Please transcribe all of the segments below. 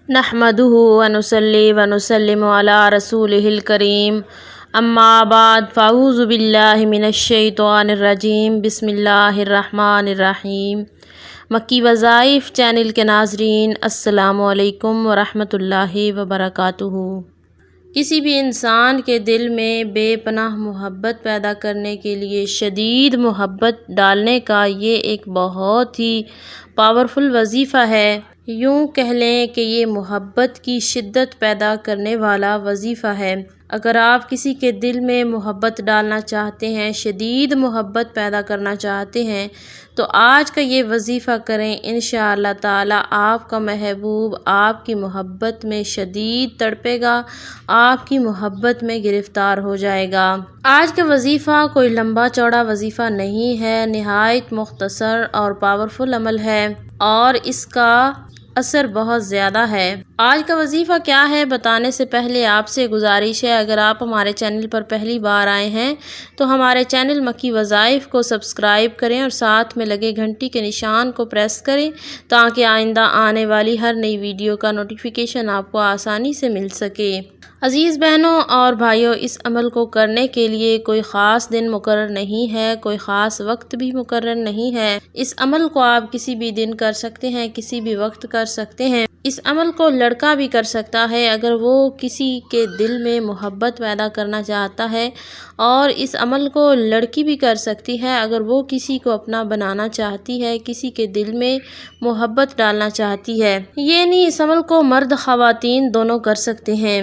نحمدہ ونصلی ونسلم علی رسولہ الکریم اما بعد فاعوذ باللہ من الشیطان الرجیم بسم اللہ الرحمن الرحیم۔ مکی وظائف چینل کے ناظرین السلام علیکم ورحمۃ اللہ وبرکاتہ۔ کسی بھی انسان کے دل میں بے پناہ محبت پیدا کرنے کے لیے شدید محبت ڈالنے کا یہ ایک بہت ہی پاورفل وظیفہ ہے۔ یوں کہہ لیں کہ یہ محبت کی شدت پیدا کرنے والا وظیفہ ہے۔ اگر آپ کسی کے دل میں محبت ڈالنا چاہتے ہیں، شدید محبت پیدا کرنا چاہتے ہیں، تو آج کا یہ وظیفہ کریں، انشاءاللہ تعالی آپ کا محبوب آپ کی محبت میں شدید تڑپے گا، آپ کی محبت میں گرفتار ہو جائے گا۔ آج کا وظیفہ کوئی لمبا چوڑا وظیفہ نہیں ہے، نہایت مختصر اور پاورفل عمل ہے اور اس کا اثر بہت زیادہ ہے۔ آج کا وظیفہ کیا ہے بتانے سے پہلے آپ سے گزارش ہے، اگر آپ ہمارے چینل پر پہلی بار آئے ہیں تو ہمارے چینل مکی وظائف کو سبسکرائب کریں اور ساتھ میں لگے گھنٹی کے نشان کو پریس کریں تاکہ آئندہ آنے والی ہر نئی ویڈیو کا نوٹیفیکیشن آپ کو آسانی سے مل سکے۔ عزیز بہنوں اور بھائیوں، اس عمل کو کرنے کے لیے کوئی خاص دن مقرر نہیں ہے، کوئی خاص وقت بھی مقرر نہیں ہے۔ اس عمل کو آپ کسی بھی دن کر سکتے ہیں، کسی بھی وقت کر سکتے ہیں۔ اس عمل کو لڑکا بھی کر سکتا ہے اگر وہ کسی کے دل میں محبت پیدا کرنا چاہتا ہے، اور اس عمل کو لڑکی بھی کر سکتی ہے اگر وہ کسی کو اپنا بنانا چاہتی ہے، کسی کے دل میں محبت ڈالنا چاہتی ہے۔ یہ نہیں، اس عمل کو مرد خواتین دونوں کر سکتے ہیں۔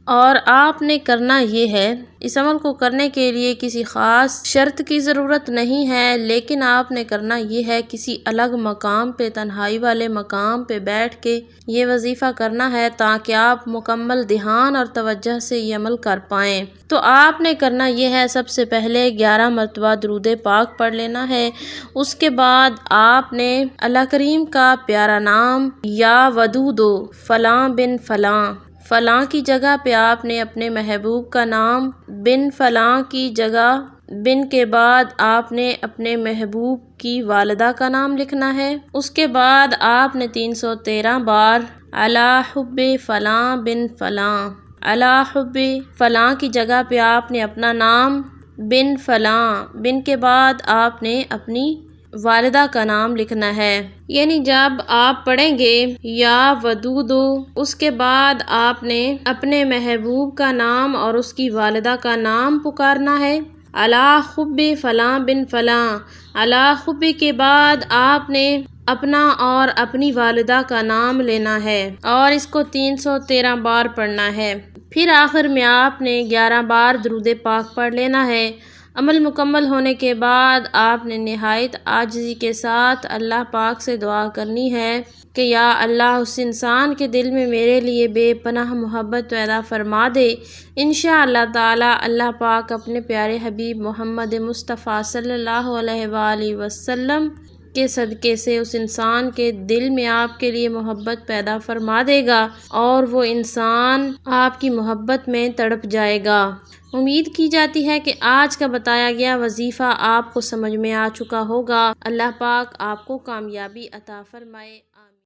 اور آپ نے کرنا یہ ہے، اس عمل کو کرنے کے لیے کسی خاص شرط کی ضرورت نہیں ہے، لیکن آپ نے کرنا یہ ہے، کسی الگ مقام پہ، تنہائی والے مقام پہ بیٹھ کے یہ وظیفہ کرنا ہے تاکہ آپ مکمل دھیان اور توجہ سے یہ عمل کر پائیں۔ تو آپ نے کرنا یہ ہے، سب سے پہلے 11 مرتبہ درود پاک پڑھ لینا ہے۔ اس کے بعد آپ نے اللہ کریم کا پیارا نام یا ودودو فلاں بن فلاں، فلاں کی جگہ پہ آپ نے اپنے محبوب کا نام، بن فلاں کی جگہ بن کے بعد آپ نے اپنے محبوب کی والدہ کا نام لکھنا ہے۔ اس کے بعد آپ نے 313 بار علی حب فلاں بن فلاں، علی حب فلاں کی جگہ پہ آپ نے اپنا نام، بن فلاں، بن کے بعد آپ نے اپنی والدہ کا نام لکھنا ہے۔ یعنی جب آپ پڑھیں گے یا ودودو، اس کے بعد آپ نے اپنے محبوب کا نام اور اس کی والدہ کا نام پکارنا ہے، علی حب فلاں بن فلاں۔ علی حب کے بعد آپ نے اپنا اور اپنی والدہ کا نام لینا ہے اور اس کو 313 بار پڑھنا ہے۔ پھر آخر میں آپ نے 11 بار درود پاک پڑھ لینا ہے۔ عمل مکمل ہونے کے بعد آپ نے نہایت عاجزی کے ساتھ اللہ پاک سے دعا کرنی ہے کہ یا اللہ، اس انسان کے دل میں میرے لیے بے پناہ محبت پیدا فرما دے۔ انشاءاللہ تعالی اللہ پاک اپنے پیارے حبیب محمد مصطفیٰ صلی اللہ علیہ وآلہ وسلم کے صدقے سے اس انسان کے دل میں آپ کے لیے محبت پیدا فرما دے گا اور وہ انسان آپ کی محبت میں تڑپ جائے گا۔ امید کی جاتی ہے کہ آج کا بتایا گیا وظیفہ آپ کو سمجھ میں آ چکا ہوگا۔ اللہ پاک آپ کو کامیابی عطا فرمائے۔